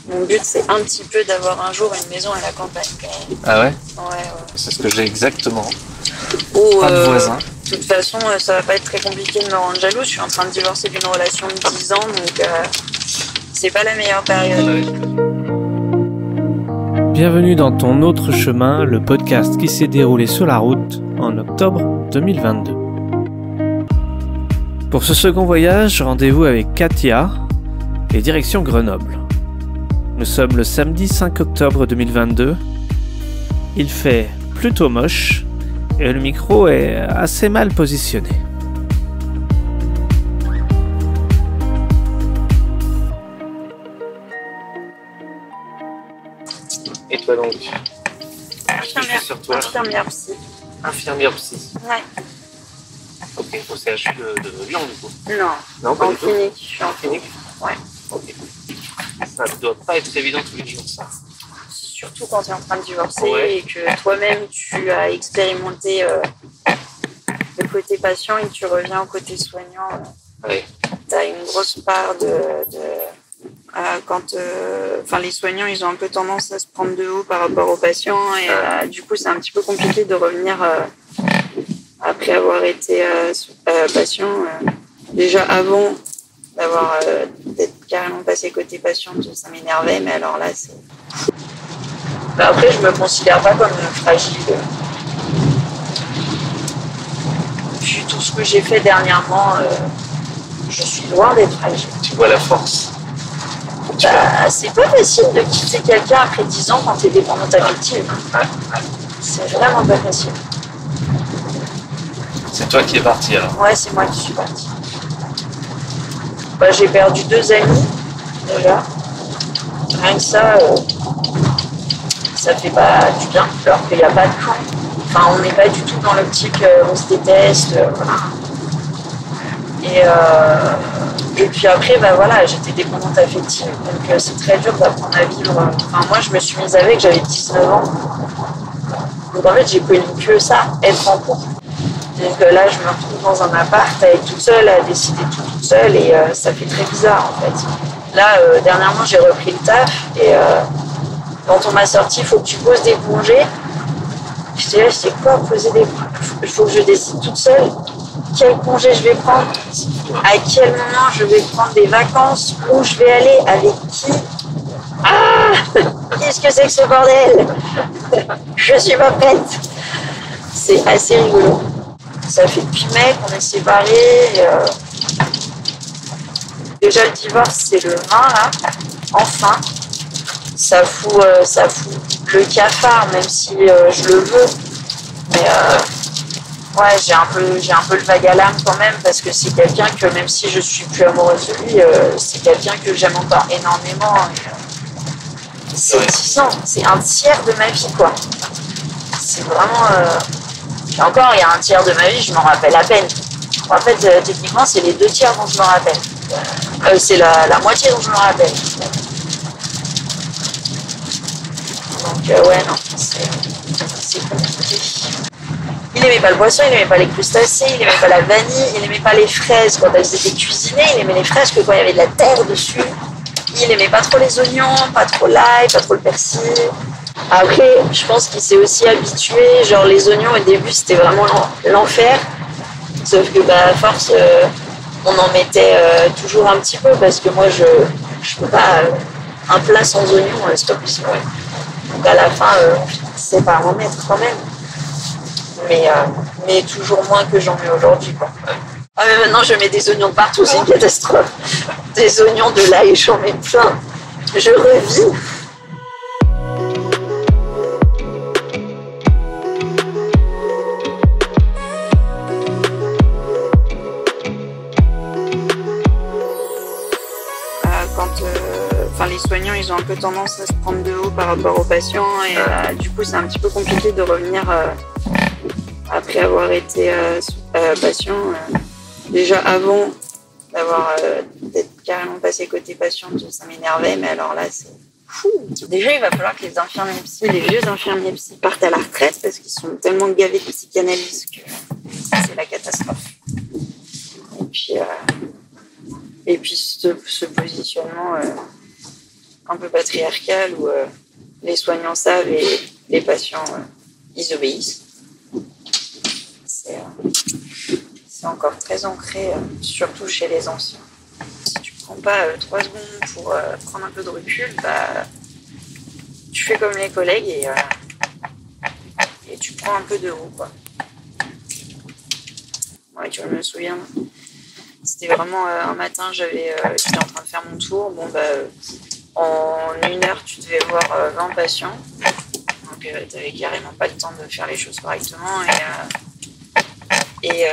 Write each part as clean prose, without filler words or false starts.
Mon but, c'est un petit peu d'avoir un jour une maison à la campagne quand même. Ah ouais? Ouais. C'est ce que j'ai exactement. Oh, pas de voisins. De toute façon, ça va pas être très compliqué de me rendre jalouse. Je suis en train de divorcer d'une relation de 10 ans, donc c'est pas la meilleure période. Bienvenue dans Ton autre chemin, le podcast qui s'est déroulé sur la route en octobre 2022. Pour ce second voyage, rendez-vous avec Katia et direction Grenoble. Nous sommes le samedi 5 octobre 2022. Il fait plutôt moche et le micro est assez mal positionné. Et toi donc? Infirmière psy. Infirmière psy. Ouais. Ok, au CHU de Lyon du coup? Non, pas en du tout. clinique. Je suis en Clinique? Ouais. Ok. Ça ne doit pas être évident tous les jours ça. Surtout quand tu es en train de divorcer Ouais. et que toi-même tu as expérimenté le côté patient et que tu reviens au côté soignant. Ouais. Tu as une grosse part quand les soignants ils ont un peu tendance à se prendre de haut par rapport aux patients et du coup c'est un petit peu compliqué de revenir après avoir été patient. Déjà avant d'être carrément passé côté patient, ça m'énervait, mais alors là c'est... Après je me considère pas comme fragile. Vu tout ce que j'ai fait dernièrement, je suis loin d'être fragile. Tu vois la force. C'est pas facile de quitter quelqu'un après 10 ans quand t'es dépendante affective. C'est vraiment pas facile. C'est toi qui es parti alors? Ouais, c'est moi qui suis partie. J'ai perdu 2 amis déjà. Rien que ça fait pas du bien, alors qu'il n'y a pas de camp. Enfin, on n'est pas du tout dans l'optique, on se déteste, voilà. Et puis après, j'étais dépendante affective, donc c'est très dur d'apprendre à vivre. Enfin, moi, je me suis mise avec, j'avais 19 ans. Donc en fait, j'ai connu que ça, être en couple. Donc là, je me retrouve dans un appart à être toute seule, à décider tout toute seule, et ça fait très bizarre en fait. Là, dernièrement, j'ai repris le taf, et quand on m'a sorti, il faut que tu poses des congés. J'étais là, je sais quoi, poser des congés? Il faut que je décide toute seule quel congé je vais prendre, à quel moment je vais prendre des vacances, où je vais aller, avec qui. Ah, qu'est-ce que c'est que ce bordel? Je suis pas prête. C'est assez rigolo. Ça fait depuis mai qu'on est séparés. Déjà le divorce c'est le 20 là, enfin. Ça fout le cafard même si je le veux. Mais j'ai un peu le vague à l'âme quand même parce que c'est quelqu'un que même si je suis plus amoureuse de lui, c'est quelqu'un que j'aime encore énormément. C'est 10 ans, c'est un tiers de ma vie quoi. C'est vraiment... Et encore, il y a un tiers de ma vie, je m'en rappelle à peine. En fait, techniquement, c'est les 2 tiers dont je me rappelle. C'est la moitié dont je me rappelle. Donc, non, c'est compliqué. Il n'aimait pas le poisson, il n'aimait pas les crustacés, il n'aimait pas la vanille, il n'aimait pas les fraises quand elles étaient cuisinées, il aimait les fraises que quand il y avait de la terre dessus. Il n'aimait pas trop les oignons, pas trop l'ail, pas trop le persil. Après, je pense qu'il s'est aussi habitué. Genre, les oignons, au début, c'était vraiment l'enfer. Sauf que, à force, on en mettait toujours un petit peu parce que moi, je peux pas... un plat sans oignons, c'est pas possible. Donc, à la fin, on finissait par en mettre quand même. Mais toujours moins que j'en mets aujourd'hui, quoi. Ah, mais maintenant, je mets des oignons de partout, c'est une catastrophe. Des oignons, de l'ail, j'en mets plein. Je revis. Les soignants, ils ont un peu tendance à se prendre de haut par rapport aux patients et du coup, c'est un petit peu compliqué de revenir après avoir été patient. Déjà avant d'être carrément passé côté patient, ça m'énervait, mais alors là, c'est fou. Déjà, il va falloir que les vieux infirmiers psy partent à la retraite parce qu'ils sont tellement gavés de psychanalyse que c'est la catastrophe. Et puis ce positionnement un peu patriarcal où les soignants savent et les patients, ils obéissent. C'est encore très ancré, surtout chez les anciens. Si tu ne prends pas 3 secondes pour prendre un peu de recul, tu fais comme les collègues et tu prends un peu de haut, quoi. Ouais, tu vois, je me souviens, c'était vraiment un matin, j'étais en train de faire mon tour. Bon, en 1 heure, tu devais voir 20 patients. Donc, tu n'avais carrément pas le temps de faire les choses correctement. Et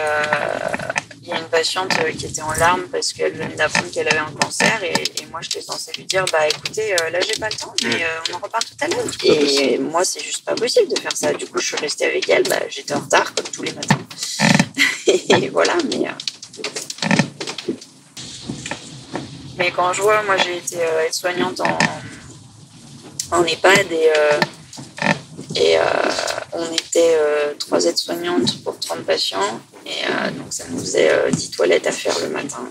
il y a une patiente qui était en larmes parce qu'elle venait d'apprendre qu'elle avait un cancer. Et moi, j'étais censée lui dire, écoutez, là, j'ai pas le temps, mais on en reparle tout à l'heure. Et moi, c'est juste pas possible de faire ça. Du coup, je suis restée avec elle. J'étais en retard, comme tous les matins. Et voilà, mais quand je vois, moi, j'ai été aide-soignante en EHPAD et on était 3 aides-soignantes pour 30 patients. Et donc, ça nous faisait 10 toilettes à faire le matin.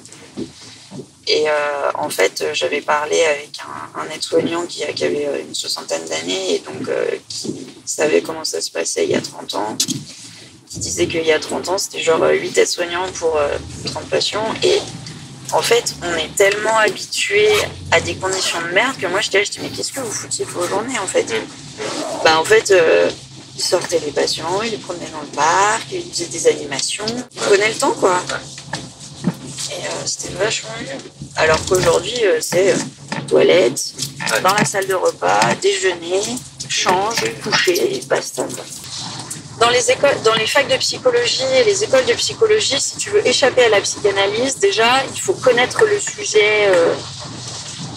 Et en fait, j'avais parlé avec un aide-soignant qui avait une 60aine d'années et donc qui savait comment ça se passait il y a 30 ans. Qui disait qu'il y a 30 ans, c'était genre 8 aides-soignants pour 30 patients. Et en fait, on est tellement habitués à des conditions de merde que moi, je dis, mais qu'est-ce que vous foutiez vos journées, en fait ? En fait, ils sortaient les patients, ils les promenaient dans le parc, ils faisaient des animations. Ils prenaient le temps, quoi. Et c'était vachement mieux. Alors qu'aujourd'hui, c'est toilette, dans la salle de repas, déjeuner, change, coucher, et basta, quoi. Dans les facs de psychologie et les écoles de psychologie, si tu veux échapper à la psychanalyse, déjà, il faut connaître le sujet,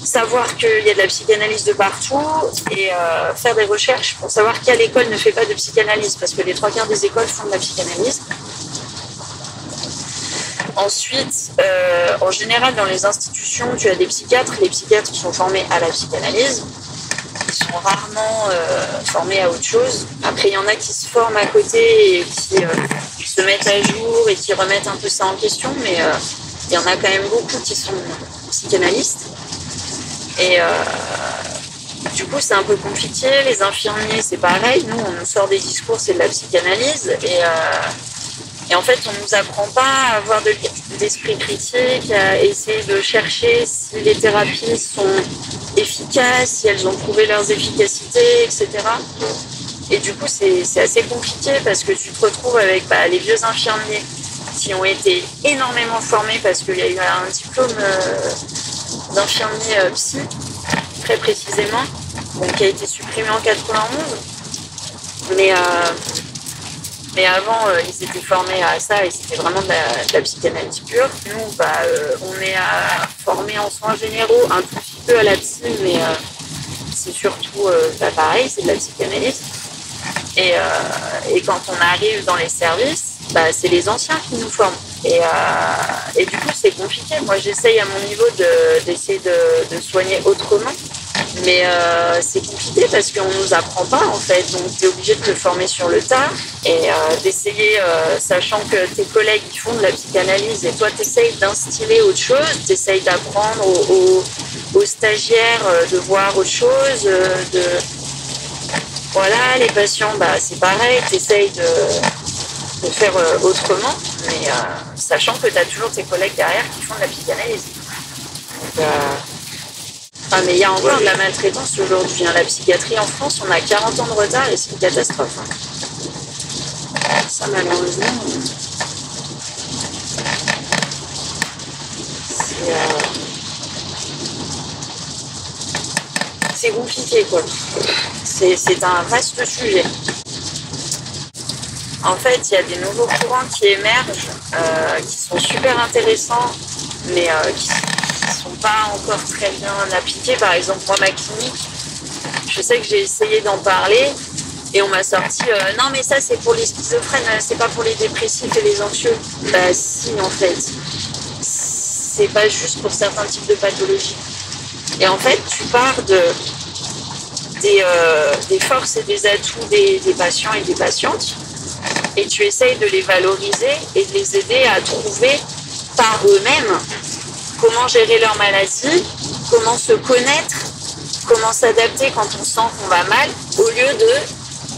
savoir qu'il y a de la psychanalyse de partout et faire des recherches pour savoir quelle école ne fait pas de psychanalyse, parce que les 3/4 des écoles font de la psychanalyse. Ensuite, en général, dans les institutions, tu as des psychiatres. Les psychiatres sont formés à la psychanalyse. Ils sont rarement formés à autre chose. Après, il y en a qui se forment à côté et qui se mettent à jour et qui remettent un peu ça en question, mais il y en a quand même beaucoup qui sont psychanalystes. Et du coup, c'est un peu compliqué. Les infirmiers, c'est pareil. Nous, on nous sort des discours, c'est de la psychanalyse. Et en fait, on ne nous apprend pas à avoir de l'esprit critique, à essayer de chercher si les thérapies sont efficaces, si elles ont prouvé leurs efficacités, etc. Et du coup, c'est assez compliqué parce que tu te retrouves avec les vieux infirmiers qui ont été énormément formés parce qu'il y a eu un diplôme d'infirmier psy, très précisément, qui a été supprimé en 91. Mais avant, ils étaient formés à ça et c'était vraiment de la psychanalyse pure. Nous, on est formés en soins généraux, un tout petit peu à la psy, mais c'est surtout pareil, c'est de la psychanalyse. Et quand on arrive dans les services, c'est les anciens qui nous forment. Et du coup, c'est compliqué. Moi, j'essaye à mon niveau d'essayer de soigner autrement. Mais c'est compliqué parce qu'on ne nous apprend pas, en fait. Donc, tu es obligé de te former sur le tas et d'essayer, sachant que tes collègues ils font de la psychanalyse et toi, tu essayes d'instiller autre chose, tu essayes d'apprendre aux stagiaires de voir autre chose. Voilà, les patients, c'est pareil, tu essayes de faire autrement, mais sachant que tu as toujours tes collègues derrière qui font de la psychanalyse. Donc, mais il y a encore de la maltraitance aujourd'hui. La psychiatrie en France, on a 40 ans de retard et c'est une catastrophe. Ça, malheureusement, c'est compliqué, quoi. C'est un vaste sujet. En fait, il y a des nouveaux courants qui émergent, qui sont super intéressants, mais qui ne sont pas encore très bien appliqués. Par exemple, moi, ma clinique, je sais que j'ai essayé d'en parler et on m'a sorti « Non, mais ça, c'est pour les schizophrènes, c'est pas pour les dépressifs et les anxieux. » Si, en fait. C'est pas juste pour certains types de pathologies. Et en fait, tu pars des forces et des atouts des patients et des patientes et tu essayes de les valoriser et de les aider à trouver par eux-mêmes comment gérer leur maladie, comment se connaître comment s'adapter quand on sent qu'on va mal, au lieu de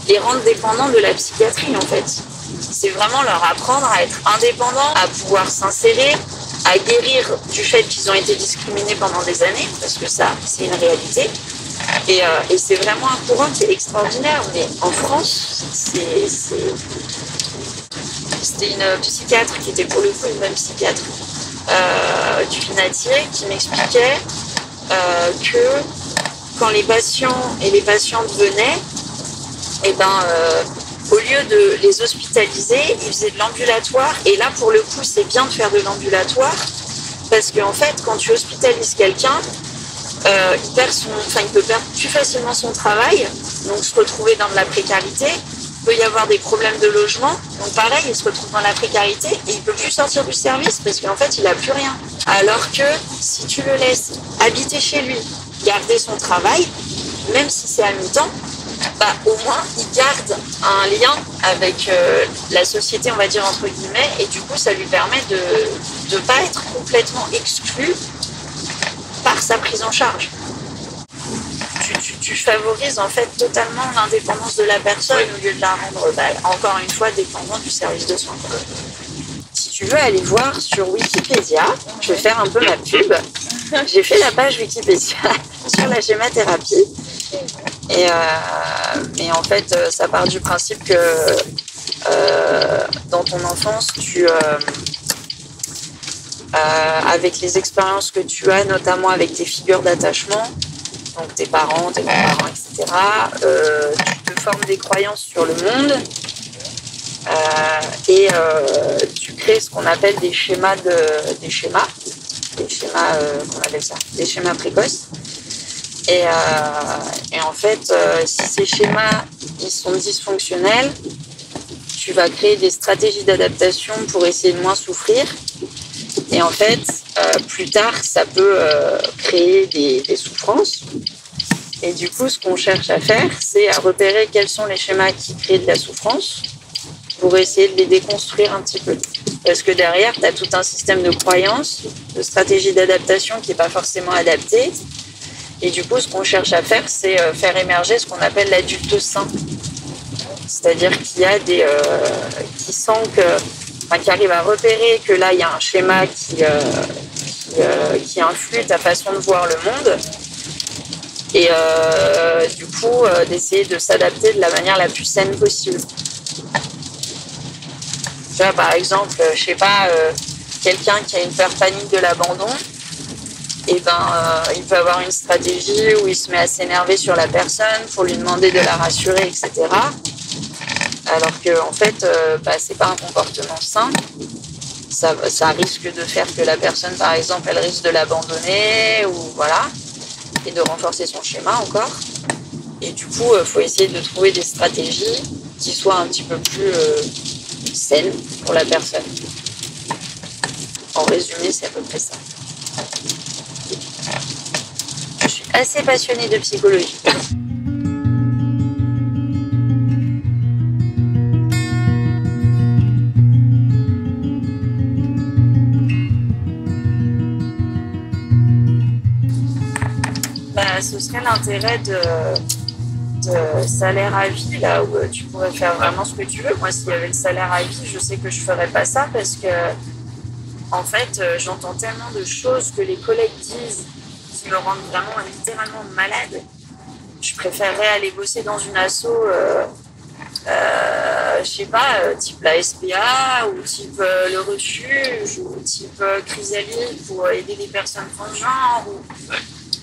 les rendre dépendants de la psychiatrie en fait. C'est vraiment leur apprendre à être indépendants, à pouvoir s'insérer, à guérir du fait qu'ils ont été discriminés pendant des années, parce que ça, c'est une réalité. Et c'est vraiment un courant qui est extraordinaire. Mais en France, c'était une psychiatre qui était pour le coup une bonne psychiatre du Finatier qui m'expliquait que quand les patients et les patientes venaient, au lieu de les hospitaliser, ils faisaient de l'ambulatoire. Et là, pour le coup, c'est bien de faire de l'ambulatoire parce qu'en fait, quand tu hospitalises quelqu'un, il peut perdre plus facilement son travail, donc se retrouver dans de la précarité. Il peut y avoir des problèmes de logement, donc pareil, il se retrouve dans la précarité et il peut plus sortir du service parce qu'en fait, il n'a plus rien. Alors que si tu le laisses habiter chez lui, garder son travail, même si c'est à mi-temps, au moins il garde un lien avec la société, on va dire entre guillemets, et du coup ça lui permet de ne pas être complètement exclu par sa prise en charge. Tu favorises en fait totalement l'indépendance de la personne au lieu de la rendre encore une fois dépendante du service de soins. Si tu veux aller voir sur Wikipédia, je vais faire un peu ma pub. J'ai fait la page Wikipédia sur la schémathérapie. Et en fait, ça part du principe que dans ton enfance, avec les expériences que tu as, notamment avec tes figures d'attachement, donc tes parents, tes grands-parents, etc., tu te formes des croyances sur le monde et tu crées ce qu'on appelle des schémas précoces. Et en fait, si ces schémas ils sont dysfonctionnels, tu vas créer des stratégies d'adaptation pour essayer de moins souffrir. Et en fait, plus tard, ça peut créer des souffrances. Et du coup, ce qu'on cherche à faire, c'est à repérer quels sont les schémas qui créent de la souffrance pour essayer de les déconstruire un petit peu. Parce que derrière, tu as tout un système de croyances, de stratégies d'adaptation qui n'est pas forcément adapté. Et du coup, ce qu'on cherche à faire, c'est faire émerger ce qu'on appelle l'adulte sain. C'est-à-dire qu'il y a qui arrive à repérer que là, il y a un schéma qui influe ta façon de voir le monde. Et du coup, d'essayer de s'adapter de la manière la plus saine possible. Tu vois, par exemple, quelqu'un qui a une peur panique de l'abandon, il peut avoir une stratégie où il se met à s'énerver sur la personne pour lui demander de la rassurer, etc. Alors que en fait, c'est pas un comportement sain. Ça risque de faire que la personne, par exemple, elle risque de l'abandonner ou voilà, et de renforcer son schéma encore. Et du coup, faut essayer de trouver des stratégies qui soient un petit peu plus saines pour la personne. En résumé, c'est à peu près ça. Je suis assez passionnée de psychologie. Ce serait l'intérêt de salaire à vie, là où tu pourrais faire vraiment ce que tu veux. Moi, s'il y avait le salaire à vie, je sais que je ferais pas ça parce que, en fait, j'entends tellement de choses que les collègues disent qui me rendent vraiment littéralement malade. Je préférerais aller bosser dans une asso, type la SPA ou type le Refuge ou type Chrysalide pour aider les personnes transgenres ou...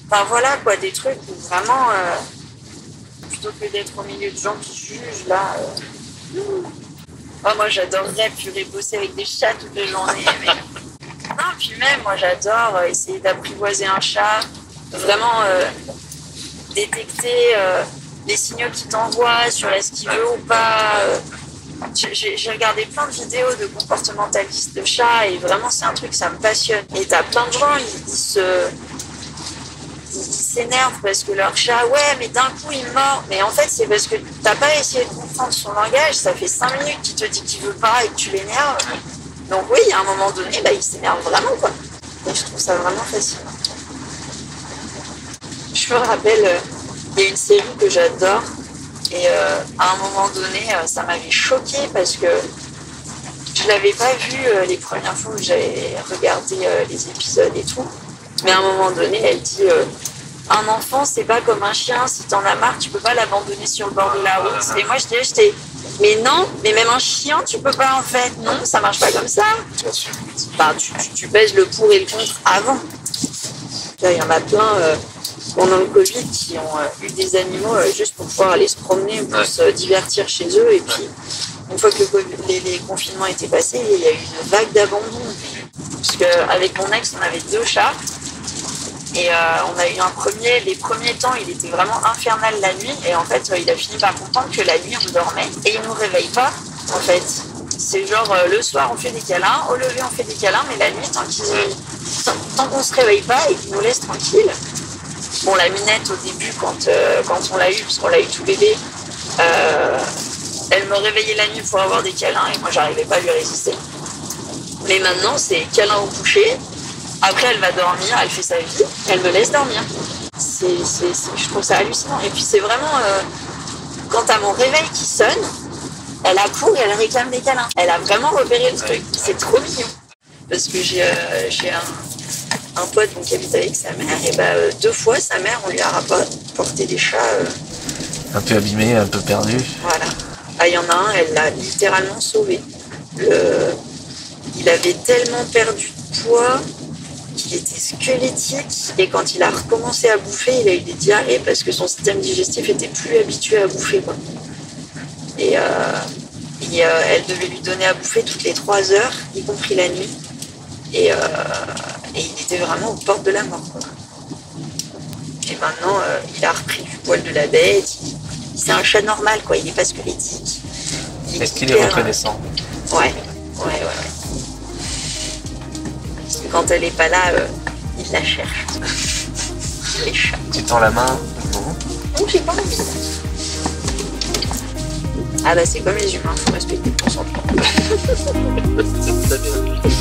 Enfin voilà quoi, des trucs où vraiment, plutôt que d'être au milieu de gens qui jugent, là... moi j'adorerais bosser avec des chats toute la journée. Mais... Non, puis même, moi j'adore essayer d'apprivoiser un chat, vraiment détecter les signaux qu'il t'envoie sur est-ce qu'il veut ou pas. J'ai regardé plein de vidéos de comportementalistes de chats et vraiment c'est un truc, ça me passionne. Et t'as plein de gens, ils s'énervent parce que leur chat, mais d'un coup il mord. Mais en fait, c'est parce que t'as pas essayé de comprendre son langage. Ça fait 5 minutes qu'il te dit qu'il veut pas et que tu l'énerves. Donc oui, à un moment donné, il s'énerve vraiment, quoi. Et je trouve ça vraiment fascinant. Je je me rappelle, il y a une série que j'adore. Et à un moment donné, ça m'avait choquée parce que je l'avais pas vu les premières fois où j'avais regardé les épisodes et tout. Mais à un moment donné, elle dit un enfant, c'est pas comme un chien. Si t'en as marre, tu peux pas l'abandonner sur le bord de la route. Et moi, j'étais, mais non, mais même un chien, tu peux pas en fait. Non, ça marche pas comme ça. Enfin, tu pèses le pour et le contre avant. Là, il y en a plein pendant le Covid qui ont eu des animaux juste pour pouvoir aller se promener, pour se divertir chez eux. Et puis, une fois que les confinements étaient passés, il y a eu une vague d'abandon. Parce qu'avec mon ex, on avait 2 chats. Et on a eu les premiers temps, il était vraiment infernal la nuit. Et en fait, il a fini par comprendre que la nuit, on dormait. Et il ne nous réveille pas, en fait. C'est genre, le soir, on fait des câlins. Au lever, on fait des câlins. Mais la nuit, tant qu'on ne se réveille pas et qu'il nous laisse tranquille. Bon, la Minette, au début, quand on l'a eu, parce qu'on l'a eu tout bébé, elle me réveillait la nuit pour avoir des câlins. Et moi, j'arrivais pas à lui résister. Mais maintenant, c'est câlin au coucher. Après, elle va dormir, elle fait sa vie, elle me laisse dormir. Je trouve ça hallucinant. Et puis, c'est vraiment... quand t'as mon réveil qui sonne, elle accourt et elle réclame des câlins. Elle a vraiment repéré le truc. C'est trop mignon. Parce que j'ai un pote qui habite avec sa mère. Et 2 fois, sa mère, on lui a rapporté des chats... un peu abîmés, un peu perdus. Voilà. Ah, il y en a un, elle l'a littéralement sauvé. Il avait tellement perdu de poids... qu'il était squelettique et quand il a recommencé à bouffer, il a eu des diarrhées parce que son système digestif était plus habitué à bouffer, quoi. Et elle devait lui donner à bouffer toutes les 3 heures, y compris la nuit. Et il était vraiment aux portes de la mort, quoi. Et maintenant, il a repris du poil de la bête. C'est un chat normal, quoi. Il n'est pas squelettique. Est-ce qu'il est reconnaissant? Ouais. Quand elle n'est pas là, il la cherche. Les chats. Tu tends la main? Non, j'ai pas envie. Ah bah c'est comme les humains, faut respecter le consentement. C'est très bien.